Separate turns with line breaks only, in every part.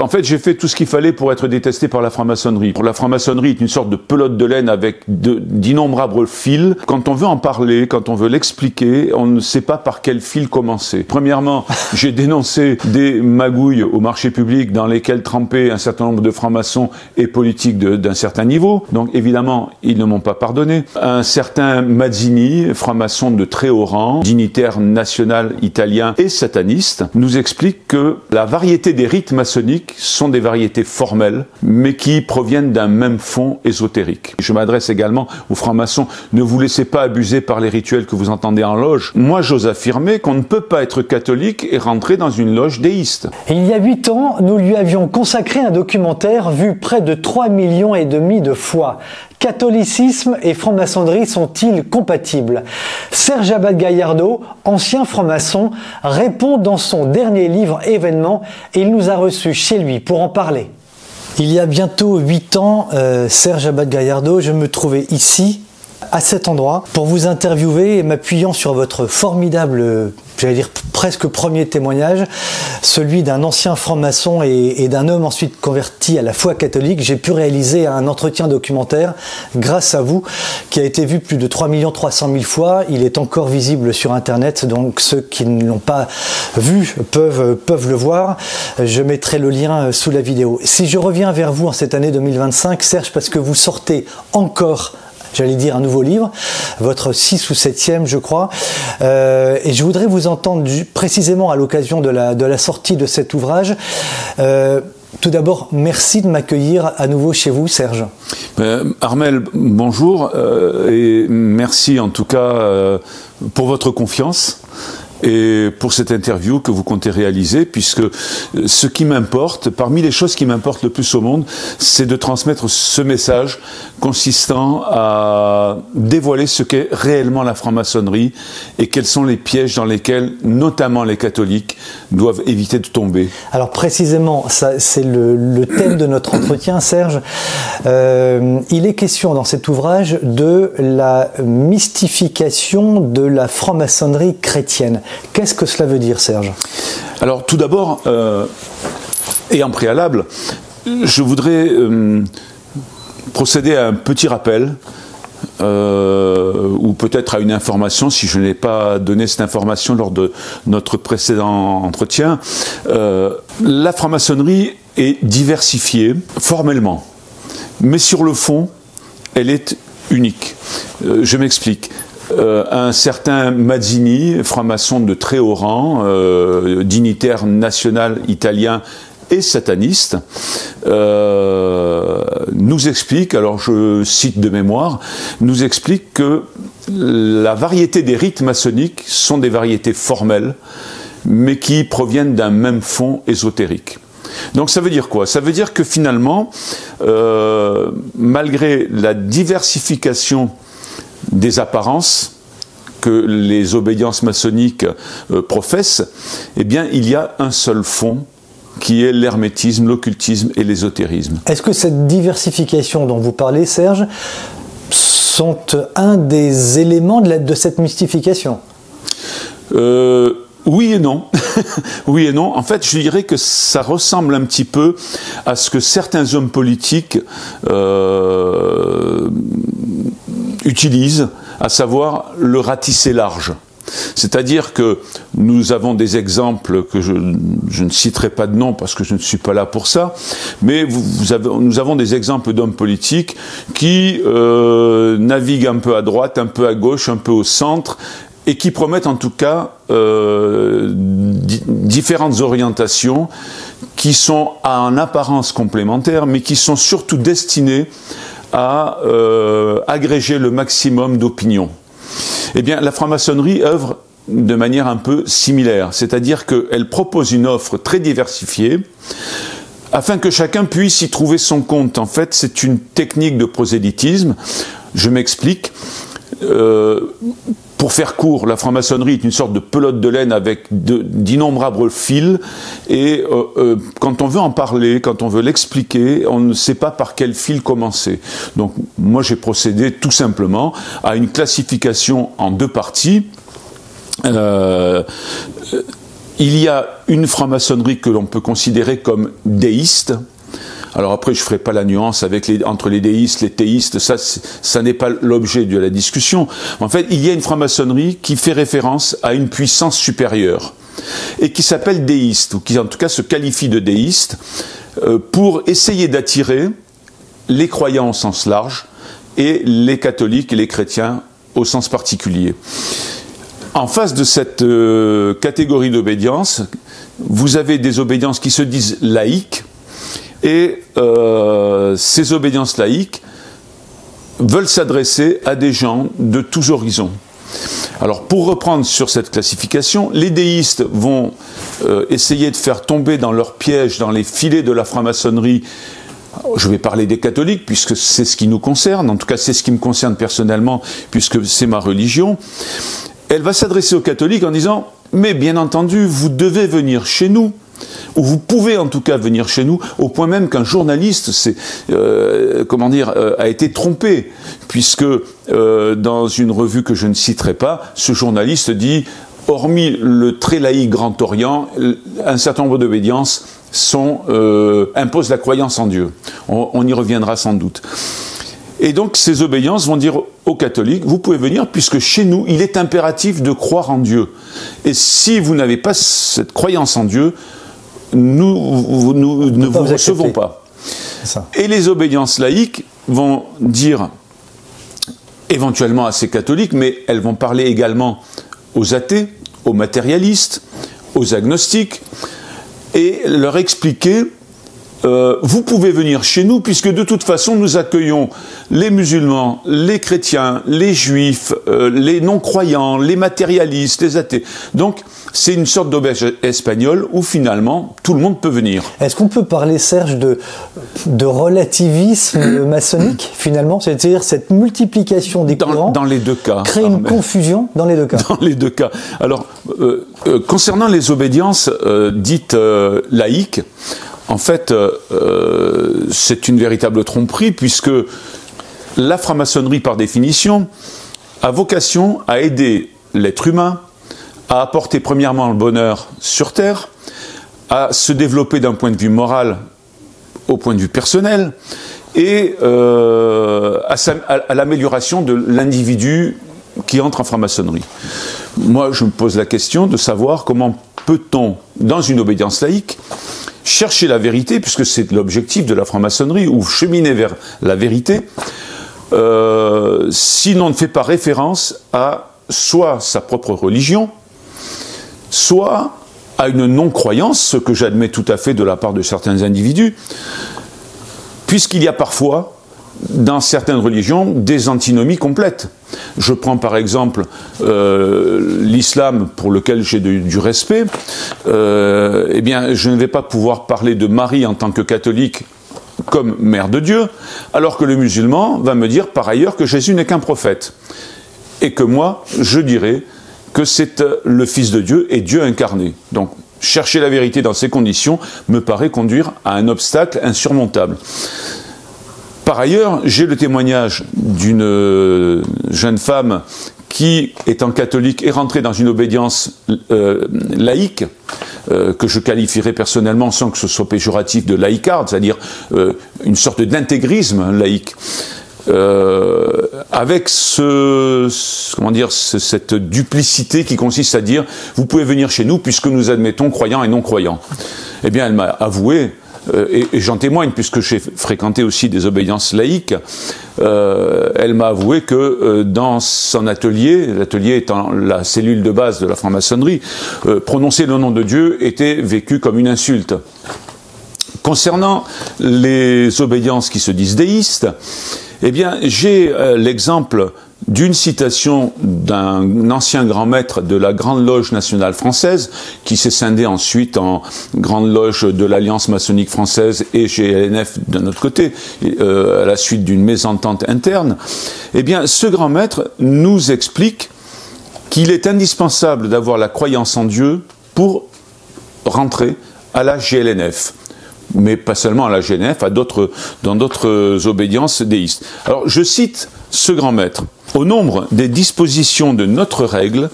En fait, j'ai fait tout ce qu'il fallait pour être détesté par la franc-maçonnerie. La franc-maçonnerie est une sorte de pelote de laine avec d'innombrables fils. Quand on veut en parler, quand on veut l'expliquer, on ne sait pas par quel fil commencer. Premièrement, j'ai dénoncé des magouilles au marché public dans lesquelles trempaient un certain nombre de francs-maçons et politiques d'un certain niveau. Donc évidemment, ils ne m'ont pas pardonné. Un certain Mazzini, franc-maçon de très haut rang, dignitaire national italien et sataniste, nous explique que la variété des rites maçonniques sont des variétés formelles, mais qui proviennent d'un même fond ésotérique. Je m'adresse également aux francs-maçons, ne vous laissez pas abuser par les rituels que vous entendez en loge. Moi, j'ose affirmer qu'on ne peut pas être catholique et rentrer dans une loge déiste.
Il y a 8 ans, nous lui avions consacré un documentaire vu près de 3,5 millions de fois. Catholicisme et franc-maçonnerie sont-ils compatibles? Serge Abad-Gallardo, ancien franc-maçon, répond dans son dernier livre Événement et il nous a reçus chez lui pour en parler. Il y a bientôt 8 ans, Serge Abad-Gallardo, je me trouvais ici, à cet endroit, pour vous interviewer et m'appuyant sur votre formidable, j'allais dire presque premier témoignage, celui d'un ancien franc-maçon et d'un homme ensuite converti à la foi catholique, j'ai pu réaliser un entretien documentaire grâce à vous, qui a été vu plus de 3 300 000 fois. Il est encore visible sur Internet, donc ceux qui ne l'ont pas vu peuvent le voir. Je mettrai le lien sous la vidéo. Si je reviens vers vous en cette année 2025, Serge, parce que vous sortez encore, j'allais dire, un nouveau livre, votre 6 ou 7e, je crois. Et je voudrais vous entendre précisément à l'occasion de la sortie de cet ouvrage. Tout d'abord, merci de m'accueillir à nouveau chez vous, Serge.
Armel, bonjour, et merci en tout cas pour votre confiance et pour cette interview que vous comptez réaliser, puisque ce qui m'importe, parmi les choses qui m'importent le plus au monde, c'est de transmettre ce message consistant à dévoiler ce qu'est réellement la franc-maçonnerie et quels sont les pièges dans lesquels, notamment les catholiques, doivent éviter de tomber.
Alors précisément, c'est le thème de notre entretien, Serge. Il est question dans cet ouvrage de la mystification de la franc-maçonnerie chrétienne. Qu'est-ce que cela veut dire, Serge?
Alors tout d'abord, et en préalable, je voudrais procéder à un petit rappel, ou peut-être à une information, si je n'ai pas donné cette information lors de notre précédent entretien. La franc-maçonnerie est diversifiée formellement, mais sur le fond, elle est unique. Je m'explique. Un certain Mazzini, franc-maçon de très haut rang, dignitaire national italien et sataniste, nous explique, alors je cite de mémoire, nous explique que la variété des rites maçonniques sont des variétés formelles, mais qui proviennent d'un même fond ésotérique. Donc ça veut dire quoi? Ça veut dire que finalement, malgré la diversification des apparences que les obédiences maçonniques professent, eh bien il y a un seul fond qui est l'hermétisme, l'occultisme et l'ésotérisme.
Est-ce que cette diversification dont vous parlez, Serge, sont un des éléments de cette mystification?
Oui et non. Oui et non. En fait, je dirais que ça ressemble un petit peu à ce que certains hommes politiques utilisent, à savoir le ratisser large. C'est-à-dire que nous avons des exemples que je ne citerai pas de nom parce que je ne suis pas là pour ça, mais nous avons des exemples d'hommes politiques qui naviguent un peu à droite, un peu à gauche, un peu au centre, et qui promettent en tout cas différentes orientations qui sont en apparence complémentaires, mais qui sont surtout destinées à agréger le maximum d'opinions. Eh bien, la franc-maçonnerie œuvre de manière un peu similaire, c'est-à-dire qu'elle propose une offre très diversifiée afin que chacun puisse y trouver son compte. En fait, c'est une technique de prosélytisme. Je m'explique. Pour faire court, la franc-maçonnerie est une sorte de pelote de laine avec d'innombrables fils, et quand on veut en parler, quand on veut l'expliquer, on ne sait pas par quel fil commencer. Donc moi j'ai procédé tout simplement à une classification en deux parties. il y a une franc-maçonnerie que l'on peut considérer comme déiste. Alors après, je ne ferai pas la nuance entre les déistes, les théistes, ça n'est pas l'objet de la discussion. En fait, il y a une franc-maçonnerie qui fait référence à une puissance supérieure et qui s'appelle déiste, ou qui en tout cas se qualifie de déiste, pour essayer d'attirer les croyants au sens large et les catholiques et les chrétiens au sens particulier. En face de cette catégorie d'obédience, vous avez des obédiences qui se disent laïques, et ces obédiences laïques veulent s'adresser à des gens de tous horizons. Alors, pour reprendre sur cette classification, les déistes vont essayer de faire tomber dans leur piège, dans les filets de la franc-maçonnerie. Je vais parler des catholiques, puisque c'est ce qui nous concerne, en tout cas c'est ce qui me concerne personnellement, puisque c'est ma religion. Elle va s'adresser aux catholiques en disant « Mais bien entendu, vous devez venir chez nous ». Ou vous pouvez en tout cas venir chez nous, au point même qu'un journaliste a été trompé, puisque dans une revue que je ne citerai pas, ce journaliste dit « Hormis le très laïque Grand Orient, un certain nombre d'obédiences imposent la croyance en Dieu ». On y reviendra sans doute. Et donc ces obédiences vont dire aux catholiques, vous pouvez venir puisque chez nous, il est impératif de croire en Dieu. Et si vous n'avez pas cette croyance en Dieu, nous ne vous recevons pas. Et les obédiences laïques vont dire éventuellement à ces catholiques, mais elles vont parler également aux athées, aux matérialistes, aux agnostiques, et leur expliquer vous pouvez venir chez nous puisque de toute façon nous accueillons les musulmans, les chrétiens, les juifs, les non-croyants, les matérialistes, les athées. Donc c'est une sorte d'auberge espagnole où finalement tout le monde peut venir.
Est-ce qu'on peut parler, Serge, de relativisme maçonnique finalement, c'est-à-dire cette multiplication des courants
dans les deux cas
crée une confusion dans les deux cas?
Dans les deux cas. Alors concernant les obédiences dites laïques, en fait, c'est une véritable tromperie puisque la franc-maçonnerie, par définition, a vocation à aider l'être humain à apporter premièrement le bonheur sur Terre, à se développer d'un point de vue moral au point de vue personnel et à l'amélioration de l'individu qui entre en franc-maçonnerie. Moi, je me pose la question de savoir comment peut-on, dans une obédience laïque, chercher la vérité, puisque c'est l'objectif de la franc-maçonnerie, ou cheminer vers la vérité, si l'on ne fait pas référence à soit sa propre religion, soit à une non-croyance, ce que j'admets tout à fait de la part de certains individus, puisqu'il y a parfois, dans certaines religions, des antinomies complètes. Je prends par exemple l'islam, pour lequel j'ai du respect. Eh bien, je ne vais pas pouvoir parler de Marie en tant que catholique comme mère de Dieu, alors que le musulman va me dire par ailleurs que Jésus n'est qu'un prophète. Et que moi, je dirais que c'est le Fils de Dieu et Dieu incarné. Donc, chercher la vérité dans ces conditions me paraît conduire à un obstacle insurmontable. Par ailleurs, j'ai le témoignage d'une jeune femme qui, étant catholique, est rentrée dans une obédience laïque, que je qualifierais personnellement, sans que ce soit péjoratif, de laïcarde, c'est-à-dire une sorte d'intégrisme laïque, avec cette duplicité qui consiste à dire « vous pouvez venir chez nous puisque nous admettons croyants et non-croyants ». Eh bien, elle m'a avoué, et j'en témoigne puisque j'ai fréquenté aussi des obédiences laïques, elle m'a avoué que dans son atelier, l'atelier étant la cellule de base de la franc-maçonnerie, prononcer le nom de Dieu était vécu comme une insulte. Concernant les obédiences qui se disent déistes, eh bien, j'ai l'exemple d'une citation d'un ancien grand maître de la Grande Loge nationale française, qui s'est scindé ensuite en Grande Loge de l'Alliance maçonnique française et GLNF d'un autre côté, à la suite d'une mésentente interne. Eh bien, ce grand maître nous explique qu'il est indispensable d'avoir la croyance en Dieu pour rentrer à la GLNF. Mais pas seulement à la GLNF, dans d'autres obédiences déistes. Alors, je cite ce grand maître. Au nombre des dispositions de notre règle,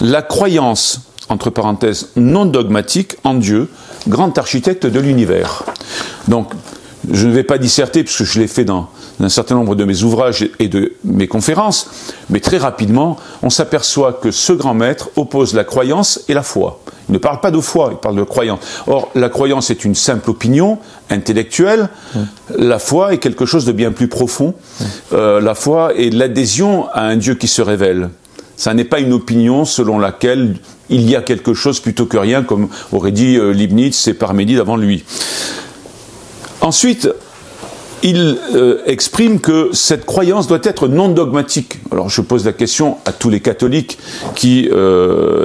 la croyance entre parenthèses, non dogmatique en Dieu, grand architecte de l'univers. Donc, je ne vais pas disserter, puisque je l'ai fait dans un certain nombre de mes ouvrages et de mes conférences, mais très rapidement, on s'aperçoit que ce grand maître oppose la croyance et la foi. Il ne parle pas de foi, il parle de croyance. Or, la croyance est une simple opinion intellectuelle, la foi est quelque chose de bien plus profond. La foi est l'adhésion à un Dieu qui se révèle. Ça n'est pas une opinion selon laquelle il y a quelque chose plutôt que rien, comme aurait dit Leibniz et Parménide avant lui. Ensuite, il exprime que cette croyance doit être non dogmatique. Alors je pose la question à tous les catholiques qui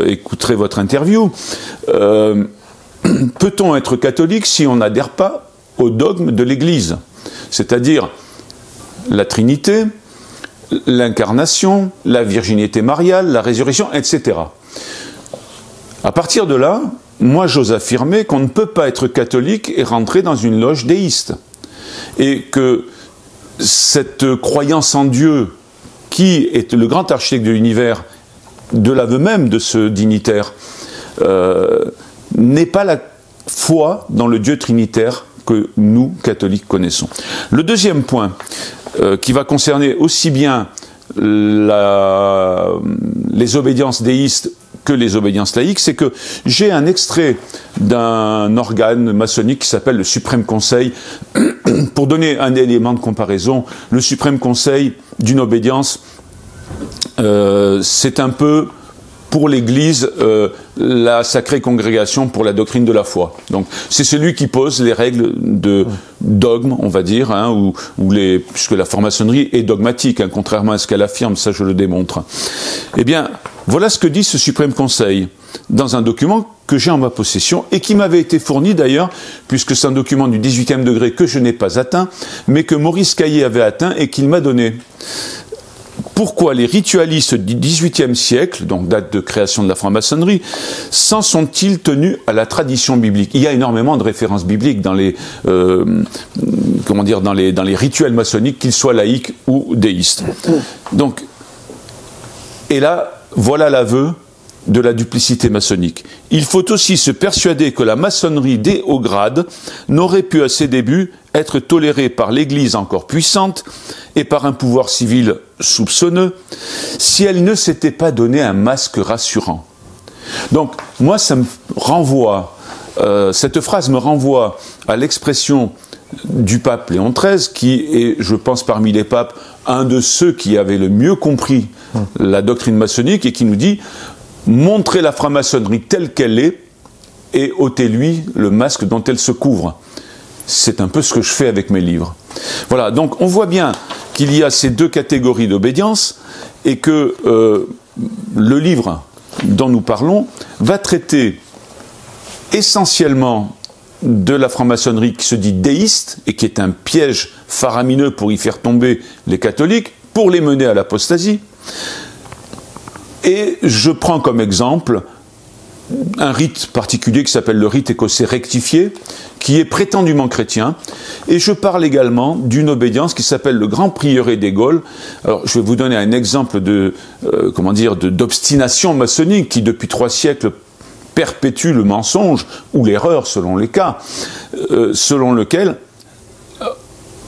écouteraient votre interview. Peut-on être catholique si on n'adhère pas au dogme de l'Église? C'est-à-dire la Trinité, l'incarnation, la virginité mariale, la résurrection, etc. À partir de là, moi j'ose affirmer qu'on ne peut pas être catholique et rentrer dans une loge déiste. Et que cette croyance en Dieu, qui est le grand architecte de l'univers, de l'aveu même de ce dignitaire, n'est pas la foi dans le Dieu trinitaire que nous, catholiques, connaissons. Le deuxième point, qui va concerner aussi bien les obédiences déistes que les obédiences laïques, c'est que j'ai un extrait d'un organe maçonnique qui s'appelle le Suprême Conseil. Pour donner un élément de comparaison, le Suprême Conseil d'une obédience, c'est un peu pour l'Église la sacrée congrégation pour la doctrine de la foi. Donc c'est celui qui pose les règles de dogme, on va dire, hein, puisque la franc-maçonnerie est dogmatique, hein, contrairement à ce qu'elle affirme, ça je le démontre. Eh bien, voilà ce que dit ce Suprême Conseil dans un document que j'ai en ma possession et qui m'avait été fourni d'ailleurs, puisque c'est un document du 18e degré que je n'ai pas atteint, mais que Maurice Caillé avait atteint et qu'il m'a donné. Pourquoi les ritualistes du XVIIIe siècle, donc date de création de la franc-maçonnerie, s'en sont-ils tenus à la tradition biblique? Il y a énormément de références bibliques dans les, dans les rituels maçonniques, qu'ils soient laïques ou déistes. Donc, et là, voilà l'aveu de la duplicité maçonnique. Il faut aussi se persuader que la maçonnerie des hauts grades n'aurait pu à ses débuts être tolérée par l'Église encore puissante et par un pouvoir civil soupçonneux si elle ne s'était pas donné un masque rassurant. Donc moi ça me renvoie, cette phrase me renvoie à l'expression du pape Léon XIII, qui est, je pense, parmi les papes, un de ceux qui avaient le mieux compris la doctrine maçonnique et qui nous dit: montrez la franc-maçonnerie telle qu'elle est et ôtez-lui le masque dont elle se couvre. C'est un peu ce que je fais avec mes livres. Voilà, donc on voit bien qu'il y a ces deux catégories d'obédience et que le livre dont nous parlons va traiter essentiellement de la franc-maçonnerie qui se dit déiste et qui est un piège faramineux pour y faire tomber les catholiques, pour les mener à l'apostasie. Et je prends comme exemple un rite particulier qui s'appelle le rite écossais rectifié, qui est prétendument chrétien, et je parle également d'une obédience qui s'appelle le Grand Prieuré des Gaules. Alors je vais vous donner un exemple d'obstination maçonnique qui depuis 3 siècles perpétue le mensonge ou l'erreur selon les cas, selon lequel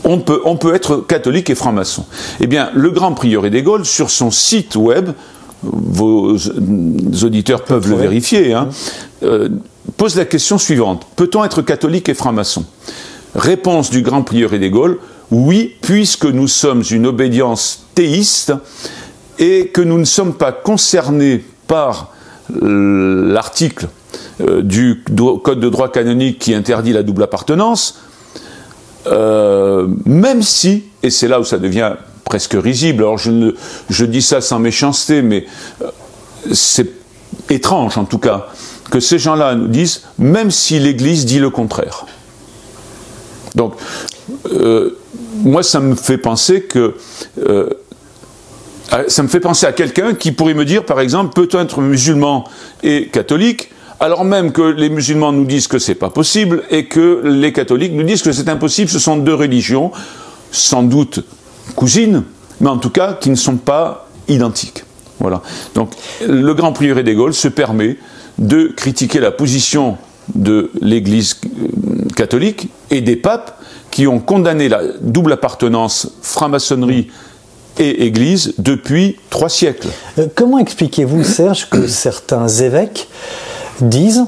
on peut être catholique et franc-maçon. Eh bien, le Grand Prieuré des Gaules, sur son site web, vos auditeurs peuvent le vérifier, hein, pose la question suivante: peut-on être catholique et franc-maçon? Réponse du Grand Prieuré des Gaules: oui, puisque nous sommes une obédience théiste et que nous ne sommes pas concernés par l'article du Code de droit canonique qui interdit la double appartenance, même si, et c'est là où ça devient presque risible, alors je dis ça sans méchanceté, mais c'est étrange en tout cas, que ces gens-là nous disent, même si l'Église dit le contraire. Donc, moi ça me fait penser que... ça me fait penser à quelqu'un qui pourrait me dire, par exemple, peut-on être musulman et catholique, alors même que les musulmans nous disent que c'est pas possible et que les catholiques nous disent que c'est impossible. Ce sont deux religions, sans doute cousines, mais en tout cas qui ne sont pas identiques. Voilà. Donc le Grand Prieuré des Gaules se permet de critiquer la position de l'Église catholique et des papes qui ont condamné la double appartenance franc-maçonnerie et Église depuis 3 siècles.
Comment expliquez-vous, Serge, que certains évêques disent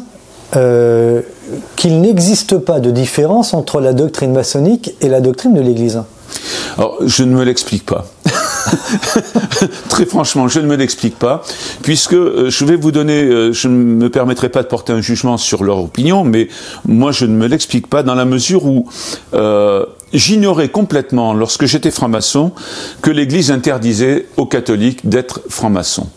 qu'il n'existe pas de différence entre la doctrine maçonnique et la doctrine de l'Église?
Alors, je ne me l'explique pas. Très franchement, je ne me l'explique pas, puisque je vais vous donner, je ne me permettrai pas de porter un jugement sur leur opinion, mais moi je ne me l'explique pas dans la mesure où j'ignorais complètement, lorsque j'étais franc-maçon, que l'Église interdisait aux catholiques d'être francs-maçons.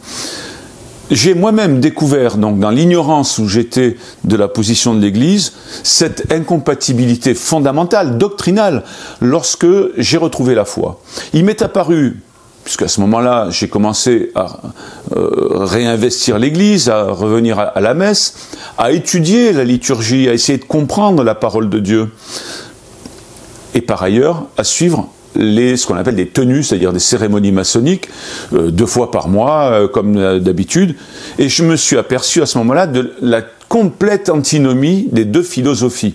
J'ai moi-même découvert, donc dans l'ignorance où j'étais de la position de l'Église, cette incompatibilité fondamentale, doctrinale, lorsque j'ai retrouvé la foi. Il m'est apparu, puisqu'à ce moment-là, j'ai commencé à réinvestir l'Église, à revenir à la messe, à étudier la liturgie, à essayer de comprendre la parole de Dieu, et par ailleurs, à suivre ce qu'on appelle des tenues, c'est-à-dire des cérémonies maçonniques, 2 fois par mois, comme d'habitude. Et je me suis aperçu à ce moment-là de la complète antinomie des 2 philosophies.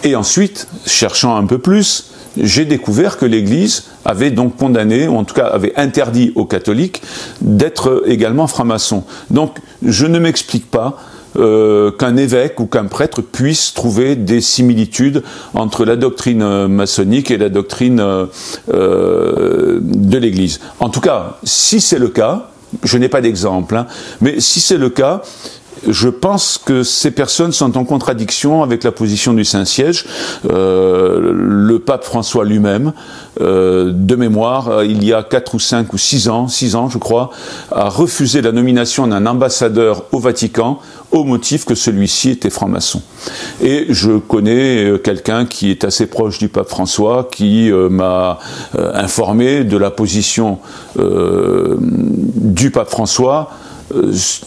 Et ensuite, cherchant un peu plus, j'ai découvert que l'Église avait donc condamné, ou en tout cas avait interdit aux catholiques d'être également francs-maçons. Donc, je ne m'explique pas qu'un évêque ou qu'un prêtre puisse trouver des similitudes entre la doctrine maçonnique et la doctrine de l'Église. En tout cas, si c'est le cas, je n'ai pas d'exemple, hein, mais si c'est le cas, je pense que ces personnes sont en contradiction avec la position du Saint-Siège. Le pape François lui-même, de mémoire, il y a 4 ou 5 ou 6 ans, je crois, a refusé la nomination d'un ambassadeur au Vatican au motif que celui-ci était franc-maçon. Et je connais quelqu'un qui est assez proche du pape François, qui m'a informé de la position du pape François,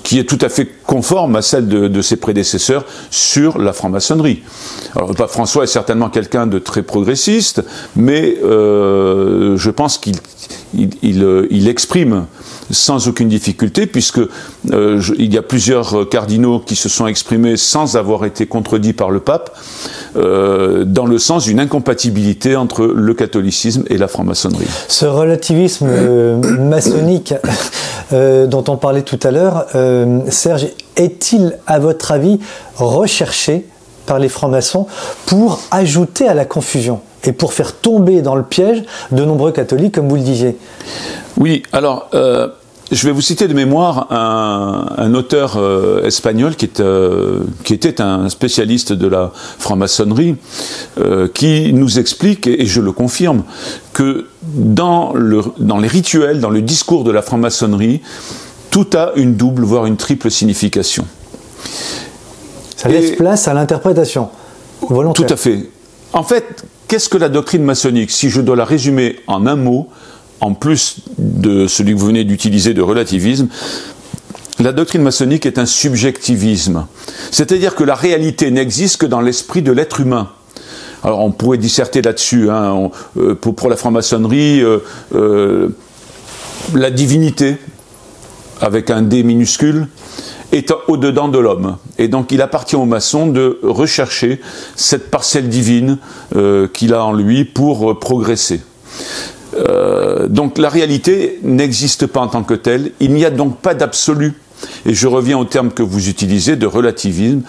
qui est tout à fait conforme à celle de ses prédécesseurs sur la franc-maçonnerie. Alors le pape François est certainement quelqu'un de très progressiste, mais je pense qu'il exprime sans aucune difficulté, puisque il y a plusieurs cardinaux qui se sont exprimés sans avoir été contredits par le pape, dans le sens d'une incompatibilité entre le catholicisme et la franc-maçonnerie.
Ce relativisme maçonnique dont on parlait tout à l'heure, Serge, est-il, à votre avis, recherché par les francs-maçons pour ajouter à la confusion et pour faire tomber dans le piège de nombreux catholiques, comme vous le disiez?
Oui, alors, je vais vous citer de mémoire un auteur espagnol qui était un spécialiste de la franc-maçonnerie, qui nous explique, et je le confirme, que dans les rituels, dans le discours de la franc-maçonnerie, tout a une double, voire une triple signification.
Ça laisse place à l'interprétation volontaire.
Tout à fait. En fait, qu'est-ce que la doctrine maçonnique? Si je dois la résumer en un mot, en plus de celui que vous venez d'utiliser de relativisme, la doctrine maçonnique est un subjectivisme. C'est-à-dire que la réalité n'existe que dans l'esprit de l'être humain. Alors on pourrait disserter là-dessus, hein, pour la franc-maçonnerie, la divinité, avec un D minuscule, est au-dedans de l'homme. Et donc il appartient au maçon de rechercher cette parcelle divine qu'il a en lui pour progresser. Donc la réalité n'existe pas en tant que telle, il n'y a donc pas d'absolu. Et je reviens au terme que vous utilisez de relativisme.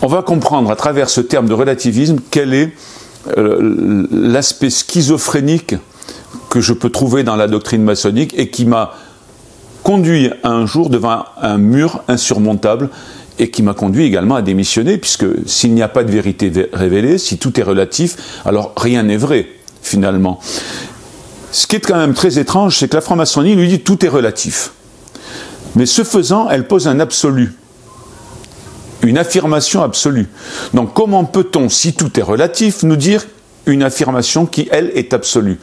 On va comprendre à travers ce terme de relativisme quel est l'aspect schizophrénique que je peux trouver dans la doctrine maçonnique et qui m'a conduit un jour devant un mur insurmontable et qui m'a conduit également à démissionner, puisque s'il n'y a pas de vérité révélée, si tout est relatif, alors rien n'est vrai, finalement. Ce qui est quand même très étrange, c'est que la franc-maçonnerie lui dit tout est relatif. Mais ce faisant, elle pose un absolu, une affirmation absolue. Donc comment peut-on, si tout est relatif, nous dire une affirmation qui, elle, est absolue?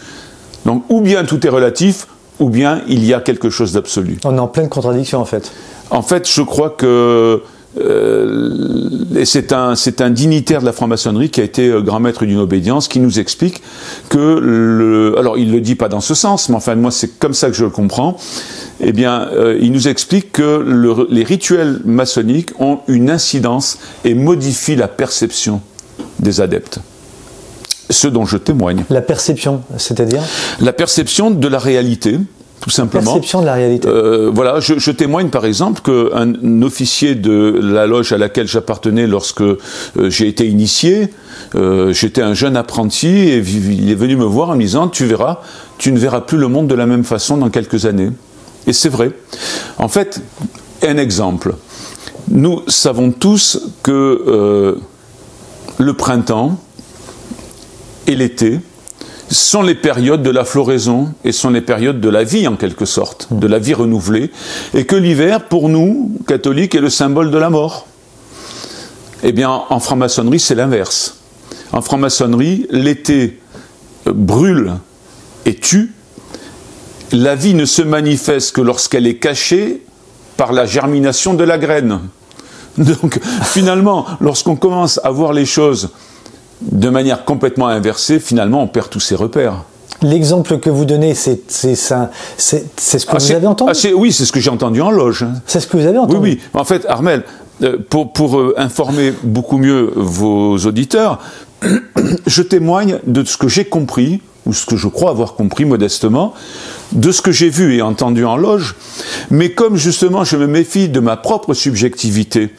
Donc ou bien tout est relatif, ou bien il y a quelque chose d'absolu.
On est en pleine contradiction en fait.
En fait, je crois que et c'est un dignitaire de la franc-maçonnerie qui a été grand maître d'une obédience, qui nous explique que alors il le dit pas dans ce sens, mais enfin moi c'est comme ça que je le comprends. Eh bien, il nous explique que les rituels maçonniques ont une incidence et modifient la perception des adeptes. Ce dont je témoigne.
La perception, c'est-à-dire ?
La perception de la réalité. Tout simplement.
Perception de la réalité.
Voilà, je témoigne par exemple qu'un officier de la loge à laquelle j'appartenais lorsque j'ai été initié, j'étais un jeune apprenti et il est venu me voir en me disant « Tu verras, tu ne verras plus le monde de la même façon dans quelques années ». Et c'est vrai. En fait, un exemple. Nous savons tous que le printemps et l'été sont les périodes de la floraison et sont les périodes de la vie en quelque sorte, de la vie renouvelée, et que l'hiver, pour nous, catholiques, est le symbole de la mort. Eh bien, en franc-maçonnerie, c'est l'inverse. En franc-maçonnerie, l'été brûle et tue. La vie ne se manifeste que lorsqu'elle est cachée par la germination de la graine. Donc, finalement, lorsqu'on commence à voir les choses de manière complètement inversée, finalement, on perd tous ses repères.
L'exemple que vous donnez, c'est ce que vous avez entendu ?
Oui, c'est ce que j'ai entendu en loge.
C'est ce que vous avez entendu ?
Oui, oui. En fait, Armel, pour informer beaucoup mieux vos auditeurs, je témoigne de ce que j'ai compris, ou ce que je crois avoir compris modestement, de ce que j'ai vu et entendu en loge, mais comme justement je me méfie de ma propre subjectivité,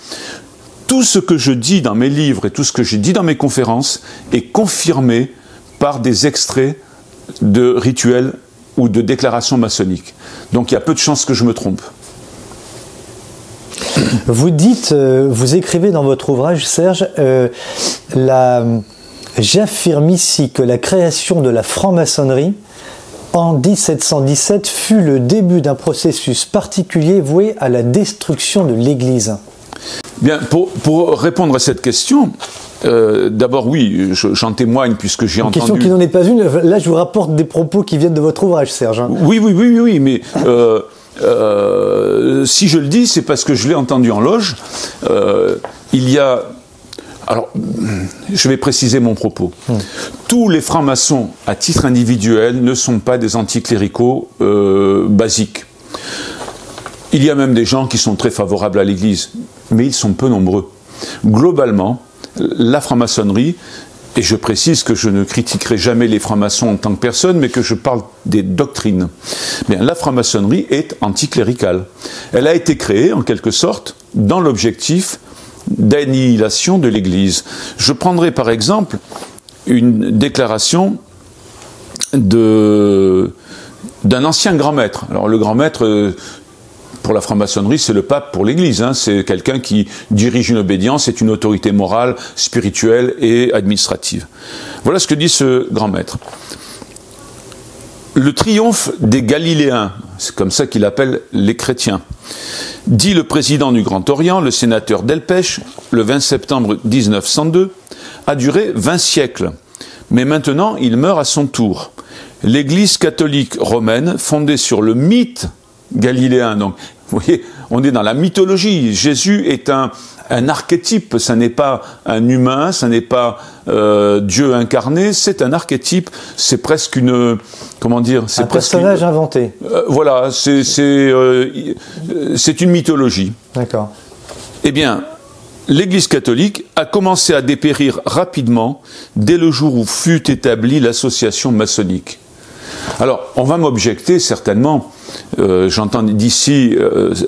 tout ce que je dis dans mes livres et tout ce que j'ai dit dans mes conférences est confirmé par des extraits de rituels ou de déclarations maçonniques. Donc il y a peu de chances que je me trompe.
Vous dites, vous écrivez dans votre ouvrage, Serge, j'affirme ici que la création de la franc-maçonnerie en 1717 fut le début d'un processus particulier voué à la destruction de l'Église.
Bien, pour répondre à cette question, d'abord oui, j'en témoigne puisque j'ai entendu...
Une question qui n'en est pas une, là je vous rapporte des propos qui viennent de votre ouvrage, Serge.
Oui, mais si je le dis, c'est parce que je l'ai entendu en loge. Il y a... Alors, je vais préciser mon propos. Tous les francs-maçons, à titre individuel, ne sont pas des anticléricaux basiques. Il y a même des gens qui sont très favorables à l'Église, mais ils sont peu nombreux. Globalement, la franc-maçonnerie, et je précise que je ne critiquerai jamais les francs-maçons en tant que personne, mais que je parle des doctrines. Bien, la franc-maçonnerie est anticléricale. Elle a été créée, en quelque sorte, dans l'objectif d'annihilation de l'Église. Je prendrai par exemple une déclaration d'un ancien grand maître. Alors le grand maître... Pour la franc-maçonnerie, c'est le pape pour l'Église. Hein. C'est quelqu'un qui dirige une obédience, c'est une autorité morale, spirituelle et administrative. Voilà ce que dit ce grand maître. Le triomphe des Galiléens, c'est comme ça qu'il appelle les chrétiens, dit le président du Grand Orient, le sénateur Delpech, le 20 septembre 1902, a duré 20 siècles. Mais maintenant, il meurt à son tour. L'Église catholique romaine, fondée sur le mythe galiléen, donc vous voyez, on est dans la mythologie. Jésus est un archétype, ça n'est pas un humain, ça n'est pas Dieu incarné, c'est un archétype, c'est presque une... Comment dire, c'est
un personnage inventé.
Voilà, c'est une mythologie.
D'accord.
Eh bien, l'Église catholique a commencé à dépérir rapidement dès le jour où fut établie l'association maçonnique. Alors, on va m'objecter certainement, j'entends d'ici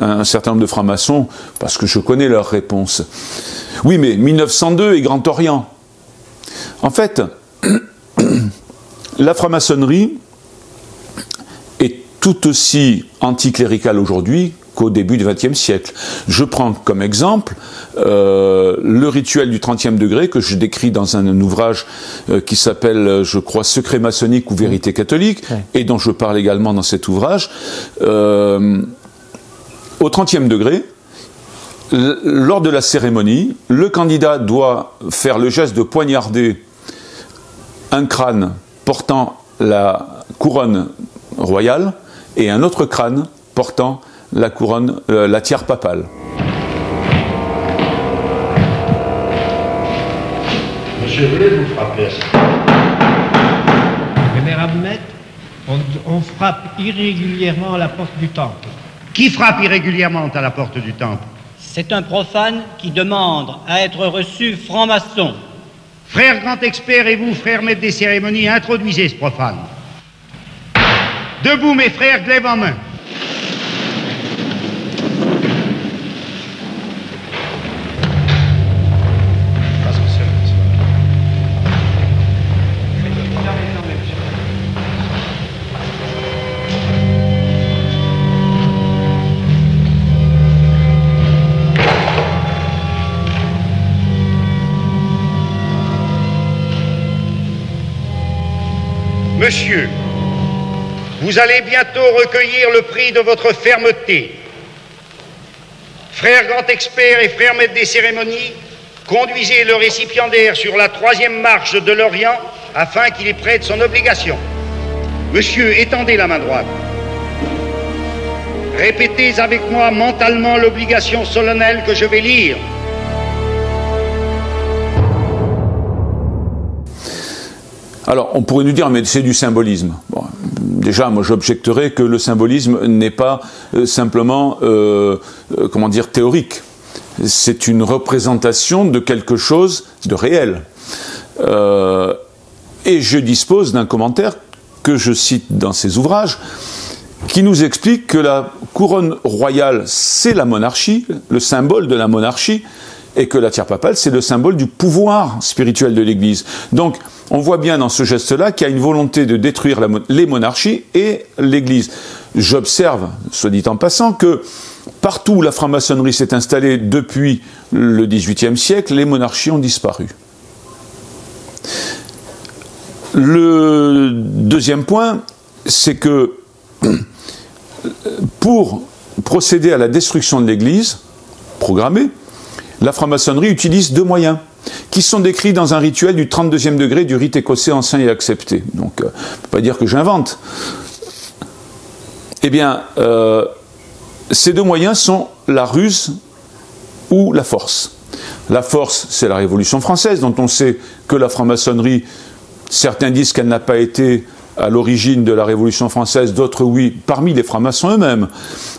un certain nombre de francs-maçons, parce que je connais leur réponse. Oui, mais 1902 et Grand Orient. En fait, la franc-maçonnerie est tout aussi anticléricale aujourd'hui qu'au début du XXe siècle. Je prends comme exemple le rituel du 30e degré que je décris dans un ouvrage qui s'appelle, je crois, Secret maçonnique ou vérité catholique, et dont je parle également dans cet ouvrage. Au 30e degré, lors de la cérémonie, le candidat doit faire le geste de poignarder un crâne portant la couronne royale et un autre crâne portant la couronne, la tiare papale.
Monsieur, voulez vous frapper à ça?
Mère Ahmed, on frappe irrégulièrement à la porte du temple.
Qui frappe irrégulièrement à la porte du temple?
C'est un profane qui demande à être reçu franc-maçon.
Frère grand expert et vous, frère maître des cérémonies, introduisez ce profane. Debout, mes frères, glaive en main. Monsieur, vous allez bientôt recueillir le prix de votre fermeté. Frère grand expert et frère maître des cérémonies, conduisez le récipiendaire sur la 3e marche de l'Orient afin qu'il y prête son obligation. Monsieur, étendez la main droite. Répétez avec moi mentalement l'obligation solennelle que je vais lire.
Alors, on pourrait nous dire, mais c'est du symbolisme. Bon, déjà, moi, j'objecterais que le symbolisme n'est pas simplement, comment dire, théorique. C'est une représentation de quelque chose de réel. Et je dispose d'un commentaire que je cite dans ces ouvrages, qui nous explique que la couronne royale, c'est la monarchie, le symbole de la monarchie, et que la tiare papale, c'est le symbole du pouvoir spirituel de l'Église. Donc, on voit bien dans ce geste-là qu'il y a une volonté de détruire les monarchies et l'Église. J'observe, soit dit en passant, que partout où la franc-maçonnerie s'est installée depuis le XVIIIe siècle, les monarchies ont disparu. Le deuxième point, c'est que pour procéder à la destruction de l'Église, programmée, la franc-maçonnerie utilise 2 moyens qui sont décrits dans un rituel du 32e degré du rite écossais ancien et accepté. Donc, on ne peut pas dire que j'invente. Eh bien, ces 2 moyens sont la ruse ou la force. La force, c'est la Révolution française, dont on sait que la franc-maçonnerie, certains disent qu'elle n'a pas été à l'origine de la Révolution française, d'autres oui, parmi les francs-maçons eux-mêmes.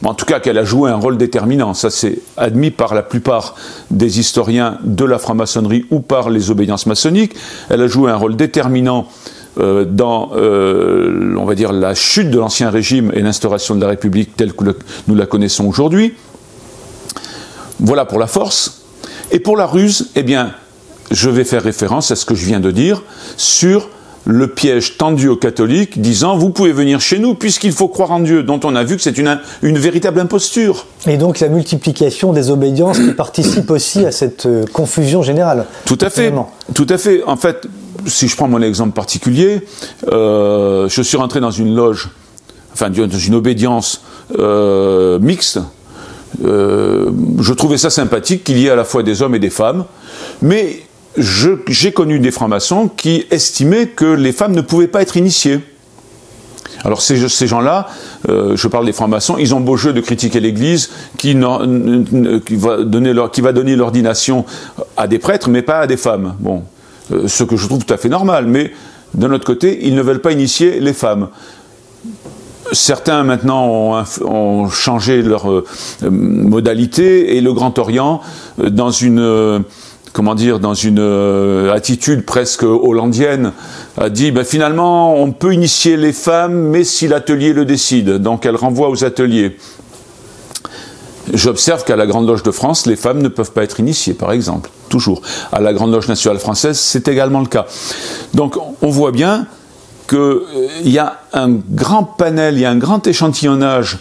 En tout cas, qu'elle a joué un rôle déterminant. Ça, c'est admis par la plupart des historiens de la franc-maçonnerie ou par les obédiences maçonniques. Elle a joué un rôle déterminant dans, on va dire, la chute de l'Ancien Régime et l'instauration de la République telle que nous la connaissons aujourd'hui. Voilà pour la force. Et pour la ruse, eh bien, je vais faire référence à ce que je viens de dire sur le piège tendu aux catholiques, disant « vous pouvez venir chez nous puisqu'il faut croire en Dieu », dont on a vu que c'est une véritable imposture.
Et donc la multiplication des obédiences qui participe aussi à cette confusion générale.
Tout à fait, tout à fait. En fait, si je prends mon exemple particulier, je suis rentré dans une loge, enfin dans une obédience mixte. Je trouvais ça sympathique qu'il y ait à la fois des hommes et des femmes, mais j'ai connu des francs-maçons qui estimaient que les femmes ne pouvaient pas être initiées. Alors ces gens-là, je parle des francs-maçons, ils ont beau jeu de critiquer l'Église qui va donner l'ordination à des prêtres, mais pas à des femmes. Bon, ce que je trouve tout à fait normal, mais d'un autre côté, ils ne veulent pas initier les femmes. Certains maintenant ont changé leur modalité, et le Grand Orient, dans une attitude presque hollandienne, a dit ben, finalement on peut initier les femmes, mais si l'atelier le décide, donc elle renvoie aux ateliers. J'observe qu'à la Grande Loge de France, les femmes ne peuvent pas être initiées, par exemple, toujours. À la Grande Loge nationale française, c'est également le cas. Donc on voit bien qu'il y a un grand panel, il y a un grand échantillonnage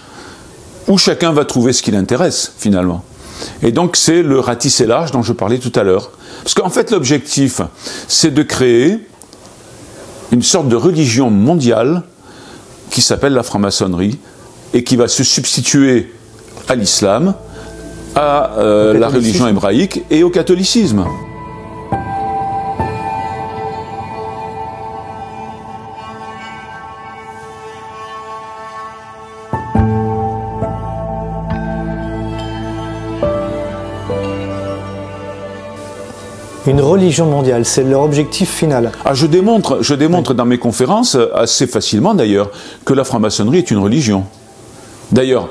où chacun va trouver ce qui l'intéresse, finalement. Et donc c'est le ratissellage dont je parlais tout à l'heure. Parce qu'en fait l'objectif, c'est de créer une sorte de religion mondiale qui s'appelle la franc-maçonnerie et qui va se substituer à l'islam, à la religion hébraïque et au catholicisme.
une religion mondiale. C'est leur objectif final.
Ah, je démontre dans mes conférences, assez facilement d'ailleurs, que la franc-maçonnerie est une religion. D'ailleurs,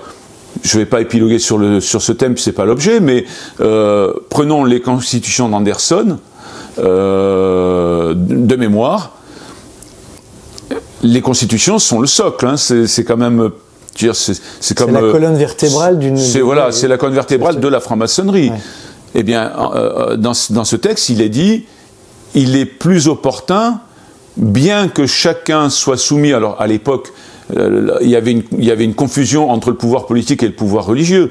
je ne vais pas épiloguer sur ce thème, c'est pas l'objet, mais prenons les constitutions d'Anderson, de mémoire. Les constitutions sont le socle, hein, c'est quand même... C'est comme
la colonne vertébrale d'une...
Voilà, c'est la colonne vertébrale de la franc-maçonnerie. Ouais. Eh bien, dans ce texte, il est dit, il est plus opportun, bien que chacun soit soumis... Alors, à l'époque, il y avait une confusion entre le pouvoir politique et le pouvoir religieux.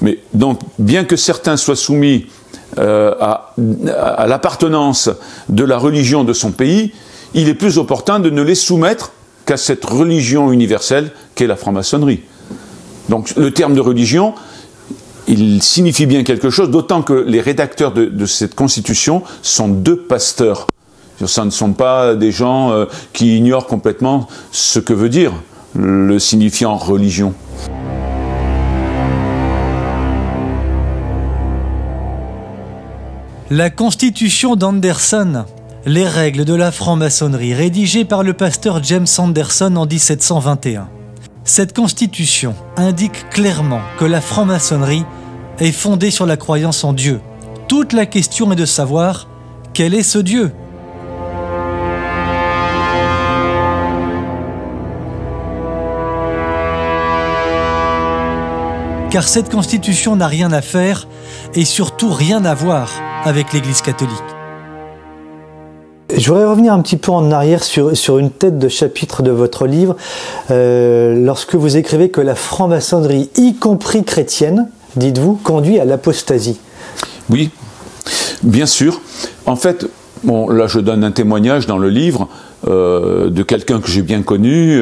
Mais donc, bien que certains soient soumis à l'appartenance de la religion de son pays, il est plus opportun de ne les soumettre qu'à cette religion universelle qu'est la franc-maçonnerie. Donc le terme de religion, il signifie bien quelque chose, d'autant que les rédacteurs de cette constitution sont deux pasteurs. Ce ne sont pas des gens qui ignorent complètement ce que veut dire le signifiant religion.
La constitution d'Anderson, les règles de la franc-maçonnerie, rédigées par le pasteur James Anderson en 1721. Cette constitution indique clairement que la franc-maçonnerie est fondée sur la croyance en Dieu. Toute la question est de savoir quel est ce Dieu. Car cette constitution n'a rien à faire et surtout rien à voir avec l'Église catholique. Je voudrais revenir un petit peu en arrière sur une tête de chapitre de votre livre, lorsque vous écrivez que la franc-maçonnerie, y compris chrétienne, dites-vous, conduit à l'apostasie.
Oui, bien sûr. En fait, bon, là je donne un témoignage dans le livre de quelqu'un que j'ai bien connu,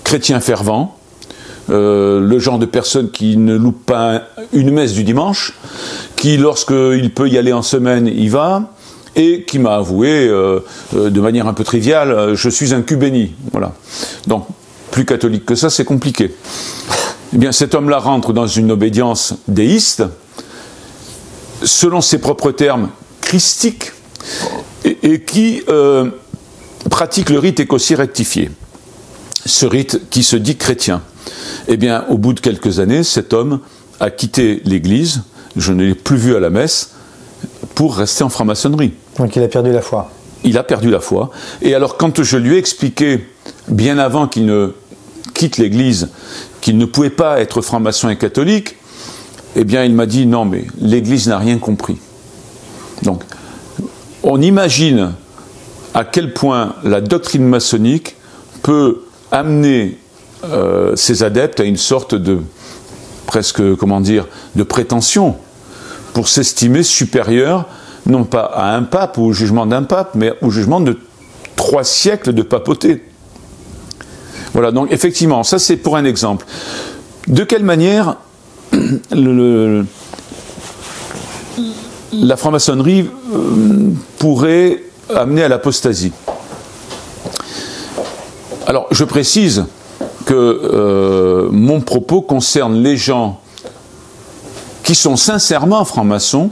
chrétien fervent, le genre de personne qui ne loupe pas une messe du dimanche, qui lorsqu'il peut y aller en semaine, y va, et qui m'a avoué, de manière un peu triviale, je suis un cul béni. Voilà. Donc, plus catholique que ça, c'est compliqué. Eh bien, cet homme-là rentre dans une obédience déiste, selon ses propres termes, christique, et qui pratique le rite écossais rectifié. Ce rite qui se dit chrétien. Eh bien, au bout de quelques années, cet homme a quitté l'Église, je ne l'ai plus vu à la messe, pour rester en franc-maçonnerie.
Donc il a perdu la foi.
Il a perdu la foi. Et alors quand je lui ai expliqué, bien avant qu'il ne quitte l'Église, qu'il ne pouvait pas être franc-maçon et catholique, eh bien il m'a dit non mais l'Église n'a rien compris. Donc on imagine à quel point la doctrine maçonnique peut amener ses adeptes à une sorte de, presque, comment dire, de prétention pour s'estimer supérieur, non pas à un pape ou au jugement d'un pape, mais au jugement de 3 siècles de papauté. Voilà, donc effectivement, ça c'est pour un exemple. De quelle manière la franc-maçonnerie pourrait amener à l'apostasie? Alors, je précise que mon propos concerne les gens qui sont sincèrement francs-maçons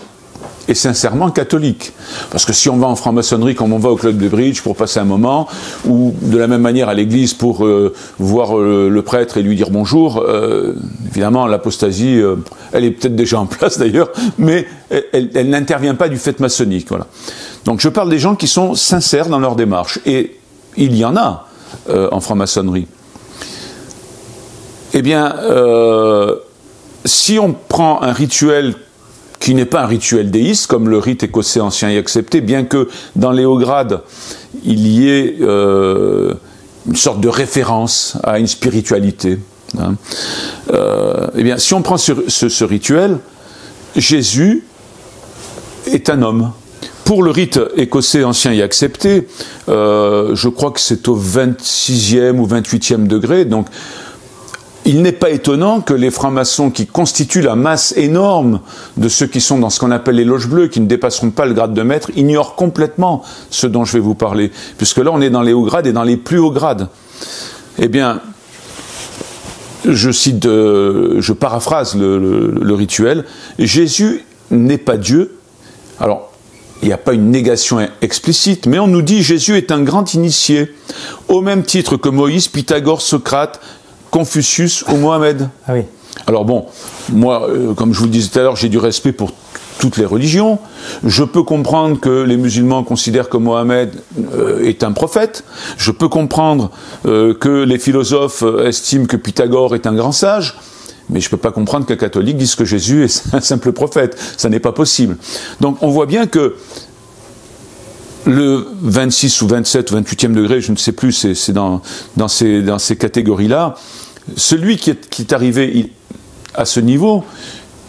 et sincèrement catholiques. Parce que si on va en franc-maçonnerie comme on va au club de bridge pour passer un moment, ou de la même manière à l'église pour voir le prêtre et lui dire bonjour, évidemment l'apostasie, elle est peut-être déjà en place d'ailleurs, mais elle n'intervient pas du fait maçonnique. Voilà. Donc je parle des gens qui sont sincères dans leur démarche, et il y en a en franc-maçonnerie. Eh bien, si on prend un rituel qui n'est pas un rituel déiste, comme le rite écossais ancien et accepté, bien que dans les hauts grades, il y ait une sorte de référence à une spiritualité. Hein. Eh bien, si on prend ce rituel, Jésus est un homme. Pour le rite écossais ancien et accepté, je crois que c'est au 26e ou 28e degré, donc il n'est pas étonnant que les francs-maçons qui constituent la masse énorme de ceux qui sont dans ce qu'on appelle les loges bleues, qui ne dépasseront pas le grade de maître, ignorent complètement ce dont je vais vous parler. Puisque là, on est dans les hauts grades et dans les plus hauts grades. Eh bien, je paraphrase le rituel. Jésus n'est pas Dieu. Alors, il n'y a pas une négation explicite, mais on nous dit Jésus est un grand initié, au même titre que Moïse, Pythagore, Socrate, Confucius ou Mohamed.
Ah oui.
Alors bon, moi, comme je vous le disais tout à l'heure, j'ai du respect pour toutes les religions. Je peux comprendre que les musulmans considèrent que Mohamed est un prophète. Je peux comprendre que les philosophes estiment que Pythagore est un grand sage. Mais je ne peux pas comprendre qu'un catholique dise que Jésus est un simple prophète. Ça n'est pas possible. Donc on voit bien que le 26 ou 27 ou 28e degré, je ne sais plus, c'est dans ces catégories-là, celui qui est arrivé à ce niveau,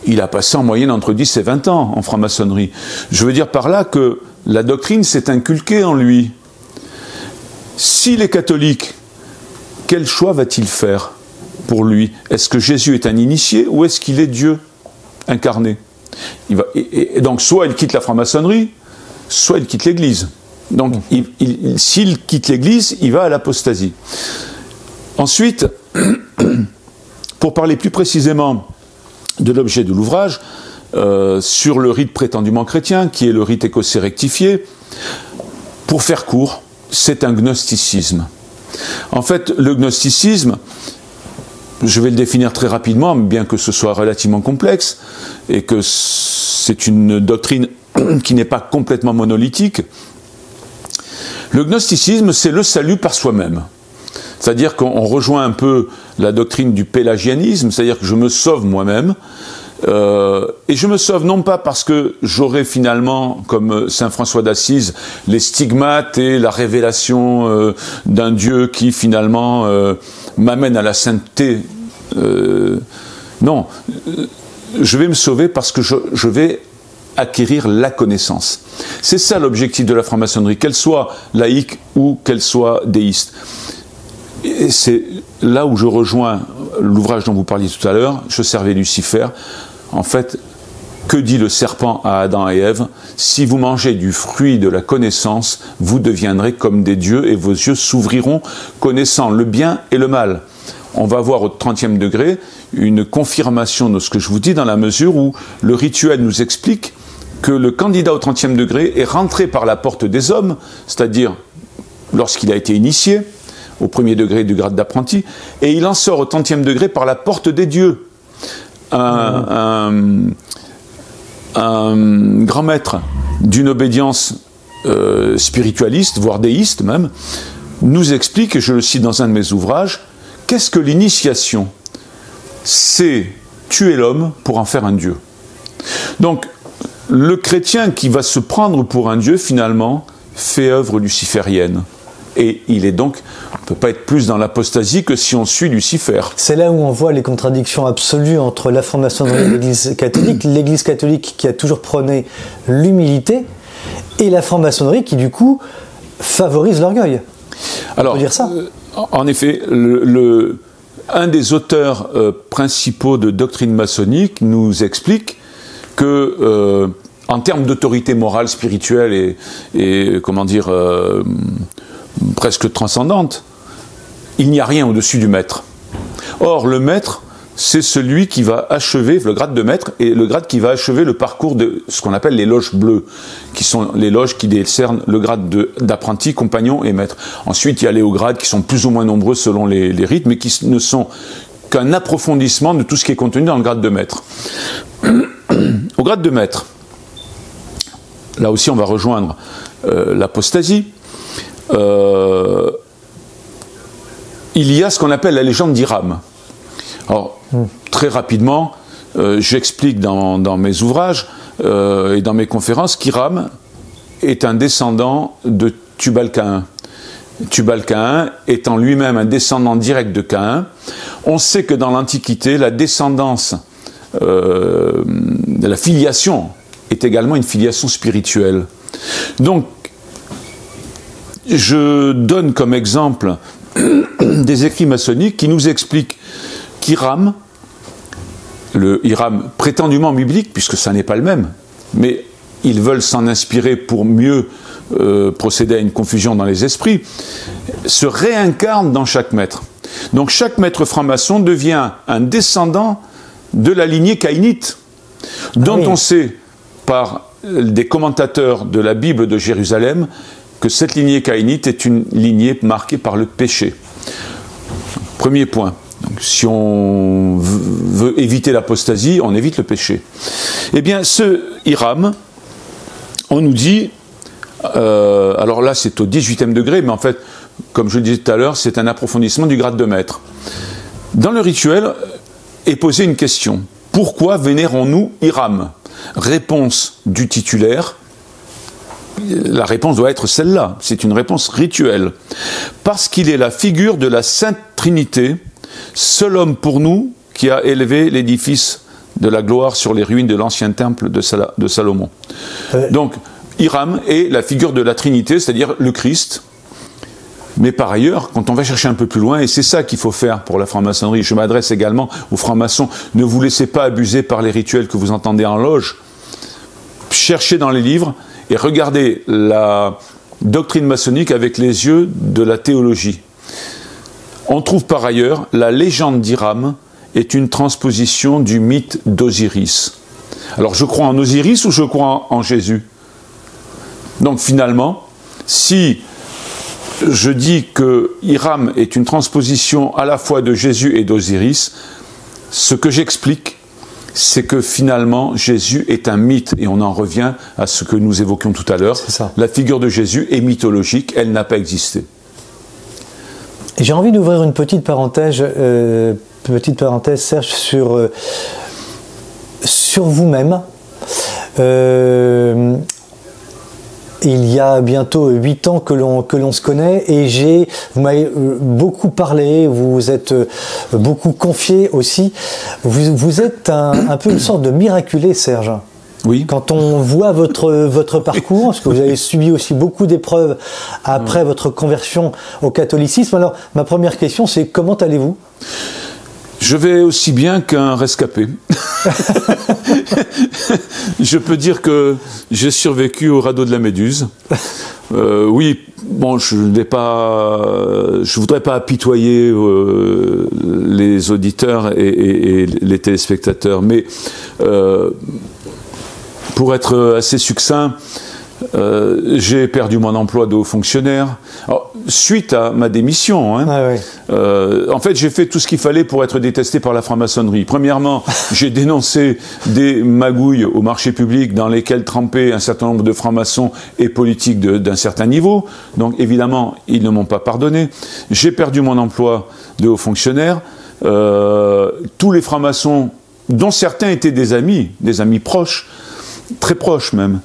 il a passé en moyenne entre 10 et 20 ans en franc-maçonnerie. Je veux dire par là que la doctrine s'est inculquée en lui. S'il est catholique, quel choix va-t-il faire pour lui? Est-ce que Jésus est un initié ou est-ce qu'il est Dieu incarné? Et donc soit il quitte la franc-maçonnerie, soit il quitte l'Église. Donc s'il quitte l'Église, il va à l'apostasie. Ensuite, pour parler plus précisément de l'objet de l'ouvrage, sur le rite prétendument chrétien, qui est le rite écossais rectifié, pour faire court, c'est un gnosticisme. En fait, le gnosticisme, je vais le définir très rapidement, bien que ce soit relativement complexe, et que c'est une doctrine qui n'est pas complètement monolithique. Le gnosticisme, c'est le salut par soi-même. C'est-à-dire qu'on rejoint un peu la doctrine du pélagianisme, c'est-à-dire que je me sauve moi-même, et je me sauve non pas parce que j'aurai finalement, comme saint François d'Assise, les stigmates et la révélation d'un Dieu qui finalement m'amène à la sainteté. Non, je vais me sauver parce que je vais acquérir la connaissance. C'est ça l'objectif de la franc-maçonnerie, qu'elle soit laïque ou qu'elle soit déiste. Et c'est là où je rejoins l'ouvrage dont vous parliez tout à l'heure, Je servais Lucifer. En fait, que dit le serpent à Adam et Ève? Si vous mangez du fruit de la connaissance, vous deviendrez comme des dieux et vos yeux s'ouvriront, connaissant le bien et le mal. On va voir au 30e degré une confirmation de ce que je vous dis, dans la mesure où le rituel nous explique que le candidat au 30e degré est rentré par la porte des hommes, c'est-à-dire lorsqu'il a été initié, au 1er degré du grade d'apprenti, et il en sort au 30e degré par la porte des dieux. Un grand maître d'une obédience spiritualiste, voire déiste même, nous explique, et je le cite dans un de mes ouvrages, qu'est-ce que l'initiation? C'est tuer l'homme pour en faire un dieu. Donc, le chrétien qui va se prendre pour un dieu, finalement, fait œuvre luciférienne. Et il est donc, on ne peut pas être plus dans l'apostasie que si on suit Lucifer.
C'est là où on voit les contradictions absolues entre la franc-maçonnerie et l'Église catholique. L'Église catholique qui a toujours prôné l'humilité, et la franc-maçonnerie qui, du coup, favorise l'orgueil.
Alors,
on peut dire ça.
En effet, un des auteurs principaux de doctrine maçonnique nous explique que, en termes d'autorité morale, spirituelle et comment dire, presque transcendante, il n'y a rien au-dessus du maître. Or, le maître, c'est celui qui va achever, le grade de maître, et le grade qui va achever le parcours de ce qu'on appelle les loges bleues, qui sont les loges qui décernent le grade d'apprenti, compagnon et maître. Ensuite, il y a les hauts grades qui sont plus ou moins nombreux selon les rites, mais qui ne sont qu'un approfondissement de tout ce qui est contenu dans le grade de maître. Au grade de maître, là aussi on va rejoindre l'apostasie. Il y a ce qu'on appelle la légende d'Hiram. Alors, très rapidement, j'explique dans mes ouvrages et dans mes conférences qu'Hiram est un descendant de Tubal-Caïn. Tubal-Caïn étant lui-même un descendant direct de Caïn. On sait que dans l'Antiquité, la descendance, la filiation est également une filiation spirituelle. Donc, je donne comme exemple des écrits maçonniques qui nous expliquent qu'Hiram, le Hiram prétendument biblique, puisque ça n'est pas le même, mais ils veulent s'en inspirer pour mieux procéder à une confusion dans les esprits, se réincarne dans chaque maître. Donc chaque maître franc-maçon devient un descendant de la lignée caïnite, dont on sait par des commentateurs de la Bible de Jérusalem que cette lignée caïnite est une lignée marquée par le péché. Premier point. Donc, si on veut éviter l'apostasie, on évite le péché. Eh bien, ce Hiram, on nous dit, alors là c'est au 18e degré, mais en fait, comme je le disais tout à l'heure, c'est un approfondissement du grade de maître. Dans le rituel est posée une question. Pourquoi vénérons-nous Hiram? Réponse du titulaire. La réponse doit être celle-là. C'est une réponse rituelle. Parce qu'il est la figure de la Sainte Trinité, seul homme pour nous qui a élevé l'édifice de la gloire sur les ruines de l'ancien temple de Salomon. Donc, Hiram est la figure de la Trinité, c'est-à-dire le Christ. Mais par ailleurs, quand on va chercher un peu plus loin, et c'est ça qu'il faut faire pour la franc-maçonnerie, je m'adresse également aux francs-maçons, ne vous laissez pas abuser par les rituels que vous entendez en loge. Cherchez dans les livres et regardez la doctrine maçonnique avec les yeux de la théologie. On trouve par ailleurs la légende d'Hiram est une transposition du mythe d'Osiris. Alors je crois en Osiris ou je crois en Jésus? Donc finalement, si je dis que Hiram est une transposition à la fois de Jésus et d'Osiris, ce que j'explique, c'est que finalement Jésus est un mythe, et on en revient à ce que nous évoquions tout à l'heure. La figure de Jésus est mythologique, elle n'a pas existé.
J'ai envie d'ouvrir une petite parenthèse, Serge, sur vous-même. Il y a bientôt 8 ans que l'on se connaît, et vous m'avez beaucoup parlé, vous êtes beaucoup confié aussi. Vous êtes un peu une sorte de miraculé, Serge.
Oui.
Quand on voit votre parcours, parce que vous avez subi aussi beaucoup d'épreuves après votre conversion au catholicisme. Alors, ma première question, c'est comment allez-vous ?
Je vais aussi bien qu'un rescapé. Je peux dire que j'ai survécu au radeau de la Méduse. Oui, bon, je voudrais pas apitoyer les auditeurs et les téléspectateurs, mais pour être assez succinct, j'ai perdu mon emploi de haut fonctionnaire. Alors, suite à ma démission, hein, en fait, j'ai fait tout ce qu'il fallait pour être détesté par la franc-maçonnerie. Premièrement, j'ai dénoncé des magouilles au marché public dans lesquelles trempaient un certain nombre de francs-maçons et politiques d'un certain niveau. Donc, évidemment, ils ne m'ont pas pardonné. J'ai perdu mon emploi de haut fonctionnaire. Tous les francs-maçons, dont certains étaient des amis proches, très proches même,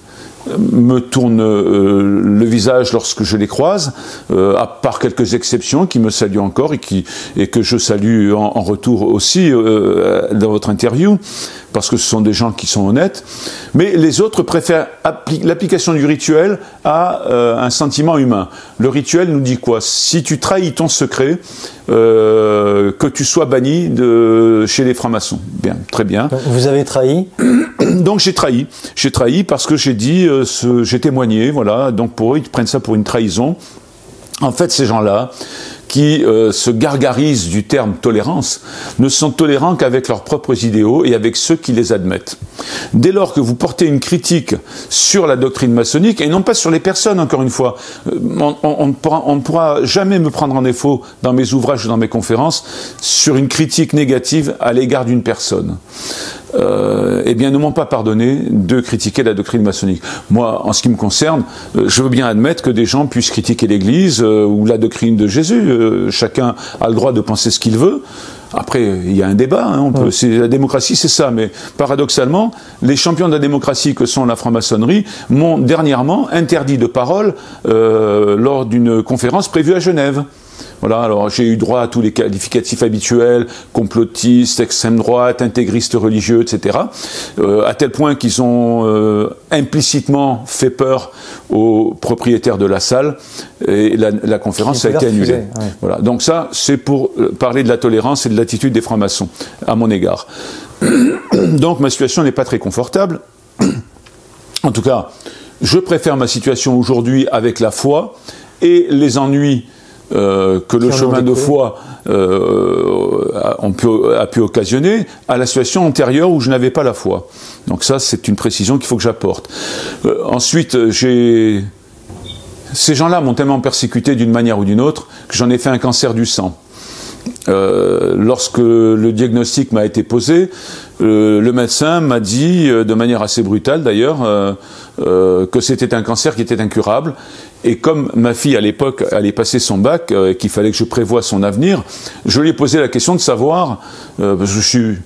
me tournent le visage lorsque je les croise, à part quelques exceptions qui me saluent encore et que je salue en retour aussi dans votre interview, parce que ce sont des gens qui sont honnêtes. Mais les autres préfèrent l'application du rituel à un sentiment humain. Le rituel nous dit quoi? Si tu trahis ton secret, que tu sois banni chez les francs-maçons. Bien, très bien.
Donc, vous avez trahi?
Donc j'ai trahi. J'ai trahi parce que j'ai dit, j'ai témoigné, voilà. Donc pour eux, ils prennent ça pour une trahison. En fait, ces gens-là, qui se gargarisent du terme tolérance, ne sont tolérants qu'avec leurs propres idéaux et avec ceux qui les admettent. Dès lors que vous portez une critique sur la doctrine maçonnique, et non pas sur les personnes, encore une fois, on ne pourra jamais me prendre en défaut dans mes ouvrages ou dans mes conférences sur une critique négative à l'égard d'une personne. Eh bien, ne m'ont pas pardonné de critiquer la doctrine maçonnique. Moi, en ce qui me concerne, je veux bien admettre que des gens puissent critiquer l'Église ou la doctrine de Jésus. Chacun a le droit de penser ce qu'il veut. Après, il y a un débat, hein, la démocratie, c'est ça, mais paradoxalement, les champions de la démocratie que sont la franc-maçonnerie m'ont dernièrement interdit de parole lors d'une conférence prévue à Genève. Voilà, alors j'ai eu droit à tous les qualificatifs habituels, complotistes, extrême droite, intégristes religieux, etc. À tel point qu'ils ont implicitement fait peur aux propriétaires de la salle et la conférence a été annulée. Ouais. Voilà, donc ça, c'est pour parler de la tolérance et de l'attitude des francs-maçons à mon égard. Donc ma situation n'est pas très confortable. En tout cas, je préfère ma situation aujourd'hui avec la foi et les ennuis que le chemin de foi a pu occasionner à la situation antérieure où je n'avais pas la foi. Donc ça, c'est une précision qu'il faut que j'apporte. Ensuite, ces gens-là m'ont tellement persécuté d'une manière ou d'une autre que j'en ai fait un cancer du sang. Lorsque le diagnostic m'a été posé, le médecin m'a dit, de manière assez brutale d'ailleurs, que c'était un cancer qui était incurable. Et comme ma fille à l'époque allait passer son bac, qu'il fallait que je prévoie son avenir, je lui ai posé la question de savoir, je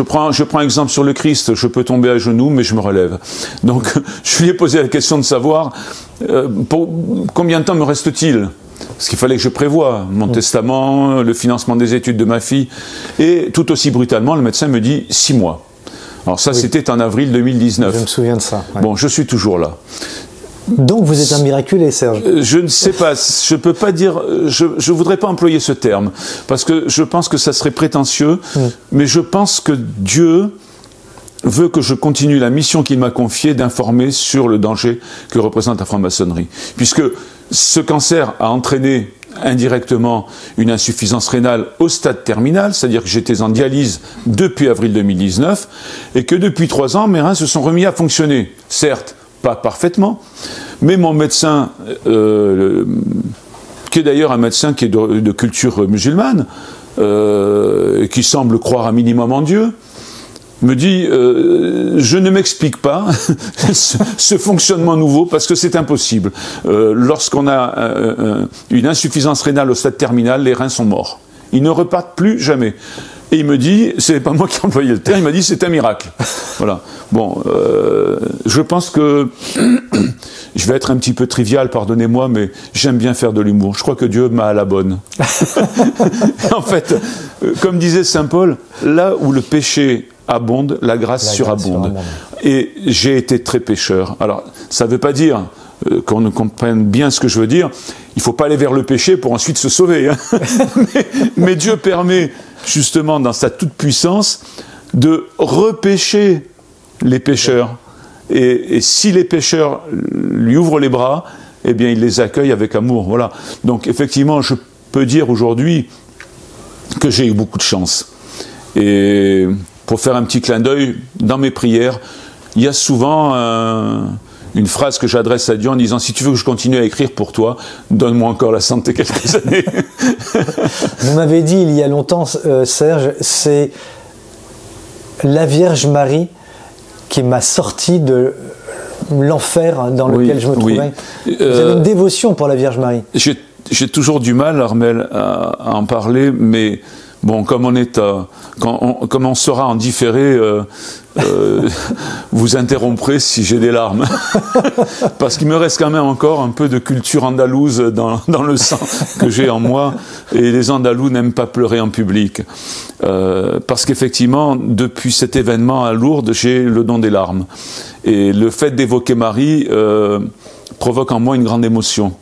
prends exemple sur le Christ, je peux tomber à genoux mais je me relève. Donc je lui ai posé la question de savoir combien de temps me reste-t-il ? Parce qu'il fallait que je prévoie mon testament, le financement des études de ma fille. Et tout aussi brutalement, le médecin me dit 6 mois. Alors ça, c'était en avril 2019.
Je me souviens de ça. Ouais.
Bon, je suis toujours là.
Donc vous êtes un miraculé, Serge.
Je ne sais pas, je peux pas dire, je voudrais pas employer ce terme, parce que je pense que ça serait prétentieux, mais je pense que Dieu veut que je continue la mission qu'il m'a confiée d'informer sur le danger que représente la franc-maçonnerie. Puisque ce cancer a entraîné indirectement une insuffisance rénale au stade terminal, c'est-à-dire que j'étais en dialyse depuis avril 2019, et que depuis 3 ans, mes reins se sont remis à fonctionner. Certes, pas parfaitement, mais mon médecin, qui est d'ailleurs un médecin qui est de culture musulmane, qui semble croire un minimum en Dieu, me dit je ne m'explique pas ce fonctionnement nouveau parce que c'est impossible. Lorsqu'on a une insuffisance rénale au stade terminal, les reins sont morts. Ils ne repartent plus jamais. Et il me dit, c'est pas moi qui ai employé le terme, il m'a dit c'est un miracle. Voilà. Bon, je pense que je vais être un petit peu trivial, pardonnez-moi, mais j'aime bien faire de l'humour. Je crois que Dieu m'a à la bonne. En fait, comme disait saint Paul, là où le péché abonde, la grâce surabonde. Et j'ai été très pécheur. Alors, ça ne veut pas dire qu'on ne comprenne bien ce que je veux dire. Il ne faut pas aller vers le péché pour ensuite se sauver. Hein. mais Dieu permet, justement, dans sa toute-puissance, de repêcher les pécheurs. Et si les pécheurs lui ouvrent les bras, eh bien, il les accueille avec amour. Voilà. Donc, effectivement, je peux dire aujourd'hui que j'ai eu beaucoup de chance. Et pour faire un petit clin d'œil, dans mes prières, il y a souvent une phrase que j'adresse à Dieu en disant « Si tu veux que je continue à écrire pour toi, donne-moi encore la santé quelques années. »
Vous m'avez dit il y a longtemps, Serge, c'est la Vierge Marie qui m'a sorti de l'enfer dans lequel je me trouvais. Vous avez une dévotion pour la Vierge Marie.
J'ai toujours du mal, Armel, à en parler, mais bon, comme on sera en différé, vous interromprez si j'ai des larmes. Parce qu'il me reste quand même encore un peu de culture andalouse dans le sang que j'ai en moi. Et les Andalous n'aiment pas pleurer en public. Parce qu'effectivement, depuis cet événement à Lourdes, j'ai le don des larmes. Et le fait d'évoquer Marie provoque en moi une grande émotion.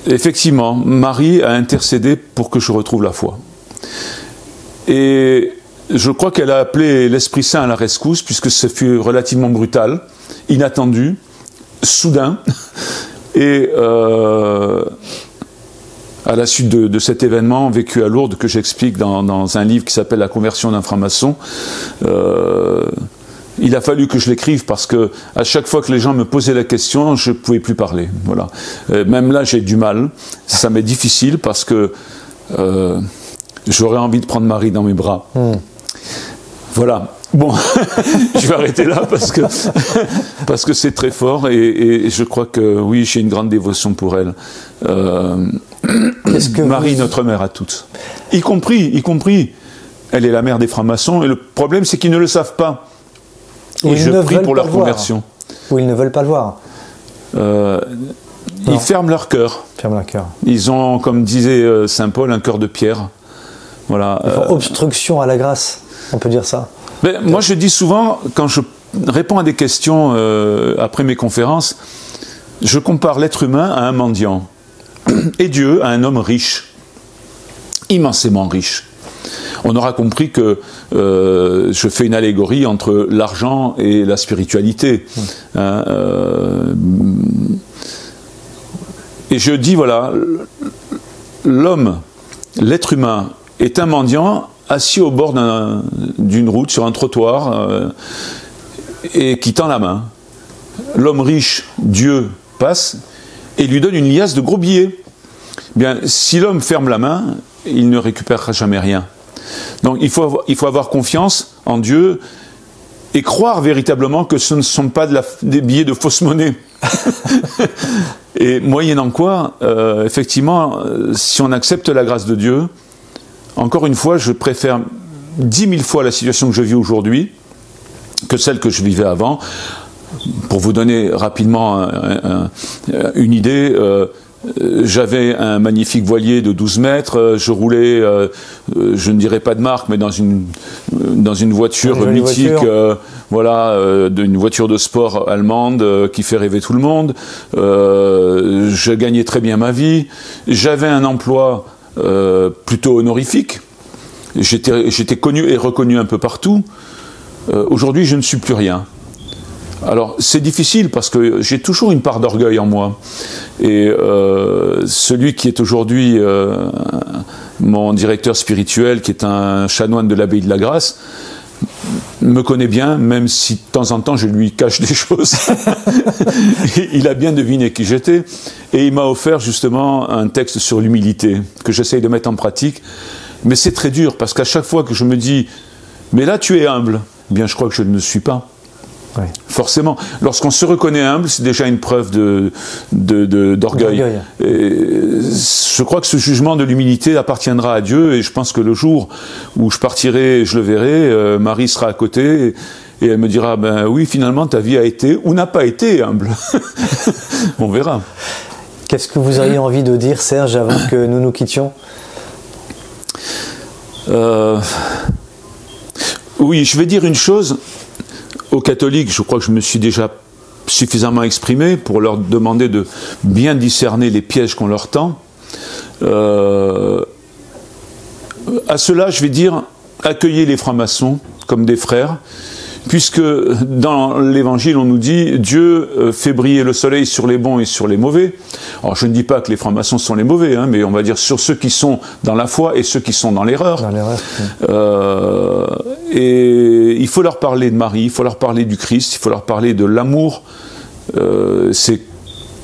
Effectivement, Marie a intercédé pour que je retrouve la foi. Et je crois qu'elle a appelé l'Esprit Saint à la rescousse, puisque ce fut relativement brutal, inattendu, soudain. Et à la suite de cet événement vécu à Lourdes, que j'explique dans un livre qui s'appelle « La conversion d'un franc-maçon », il a fallu que je l'écrive parce que à chaque fois que les gens me posaient la question, je ne pouvais plus parler. Voilà. Même là, j'ai du mal. Ça m'est difficile parce que j'aurais envie de prendre Marie dans mes bras. Voilà. Bon, je vais arrêter là parce que c'est très fort et je crois que oui, j'ai une grande dévotion pour elle. Marie, notre mère à toutes. Y compris, elle est la mère des francs-maçons et le problème, c'est qu'ils ne le savent pas. Et je prie pour leur conversion.
Ou ils ne veulent pas le voir.
Ils ferment leur cœur. Ils ont, comme disait saint Paul, un cœur de pierre. Voilà.
Ils font obstruction à la grâce, on peut dire ça.
Moi, je dis souvent, quand je réponds à des questions après mes conférences, je compare l'être humain à un mendiant et Dieu à un homme riche, immensément riche. On aura compris que je fais une allégorie entre l'argent et la spiritualité. Et je dis, voilà, l'homme, l'être humain, est un mendiant assis au bord d'une route, sur un trottoir, et qui tend la main. L'homme riche, Dieu, passe et lui donne une liasse de gros billets. Bien, si l'homme ferme la main, il ne récupérera jamais rien. Donc il faut avoir confiance en Dieu et croire véritablement que ce ne sont pas des billets de fausse monnaie. Et moyennant quoi, effectivement, si on accepte la grâce de Dieu, encore une fois, je préfère 10 000 fois la situation que je vis aujourd'hui que celle que je vivais avant. Pour vous donner rapidement une idée, j'avais un magnifique voilier de 12 mètres, je roulais, je ne dirais pas de marque, mais dans une voiture mythique, d'une voiture de sport allemande qui fait rêver tout le monde. Je gagnais très bien ma vie, j'avais un emploi plutôt honorifique, j'étais connu et reconnu un peu partout. Aujourd'hui, je ne suis plus rien. Alors, c'est difficile parce que j'ai toujours une part d'orgueil en moi. Et celui qui est aujourd'hui mon directeur spirituel, qui est un chanoine de l'abbaye de la Grâce, me connaît bien, même si de temps en temps je lui cache des choses. Il a bien deviné qui j'étais. Et il m'a offert justement un texte sur l'humilité, que j'essaye de mettre en pratique. Mais c'est très dur, parce qu'à chaque fois que je me dis « mais là tu es humble », eh bien je crois que je ne le suis pas. Ouais. Forcément, lorsqu'on se reconnaît humble, c'est déjà une preuve d'orgueil. Je crois que ce jugement de l'humilité appartiendra à Dieu, et je pense que le jour où je partirai et je le verrai, Marie sera à côté et elle me dira, ben oui, finalement ta vie a été ou n'a pas été humble. On verra.
Qu'est-ce que vous auriez envie de dire, Serge, avant que nous nous quittions?
Oui, je vais dire une chose. Aux catholiques, je crois que je me suis déjà suffisamment exprimé pour leur demander de bien discerner les pièges qu'on leur tend. À cela, je vais dire, accueillez les francs-maçons comme des frères, puisque dans l'Évangile, on nous dit « Dieu fait briller le soleil sur les bons et sur les mauvais ». Alors, je ne dis pas que les francs-maçons sont les mauvais, hein, mais on va dire sur ceux qui sont dans la foi et ceux qui sont dans l'erreur. Et il faut leur parler de Marie, il faut leur parler du Christ, il faut leur parler de l'amour. C'est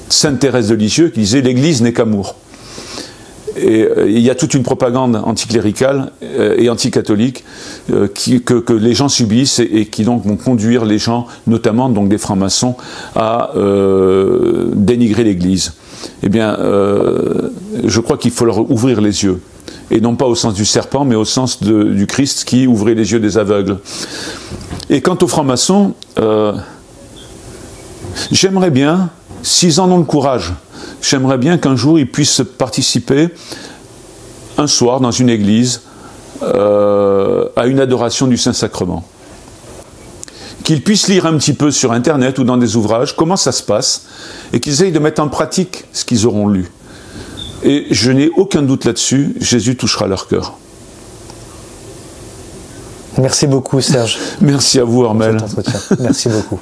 Sainte Thérèse de Lisieux qui disait « L'Église n'est qu'amour ». Et il y a toute une propagande anticléricale et anticatholique que les gens subissent et qui donc vont conduire les gens, notamment donc des francs-maçons, à dénigrer l'Église. Eh bien, je crois qu'il faut leur ouvrir les yeux. Et non pas au sens du serpent, mais au sens du Christ qui ouvrait les yeux des aveugles. Et quant aux francs-maçons, j'aimerais bien, s'ils en ont le courage, j'aimerais bien qu'un jour ils puissent participer un soir dans une église à une adoration du Saint-Sacrement. Qu'ils puissent lire un petit peu sur Internet ou dans des ouvrages comment ça se passe et qu'ils essayent de mettre en pratique ce qu'ils auront lu. Et je n'ai aucun doute là-dessus, Jésus touchera leur cœur.
Merci beaucoup, Serge.
Merci à vous, Armel.
Merci beaucoup.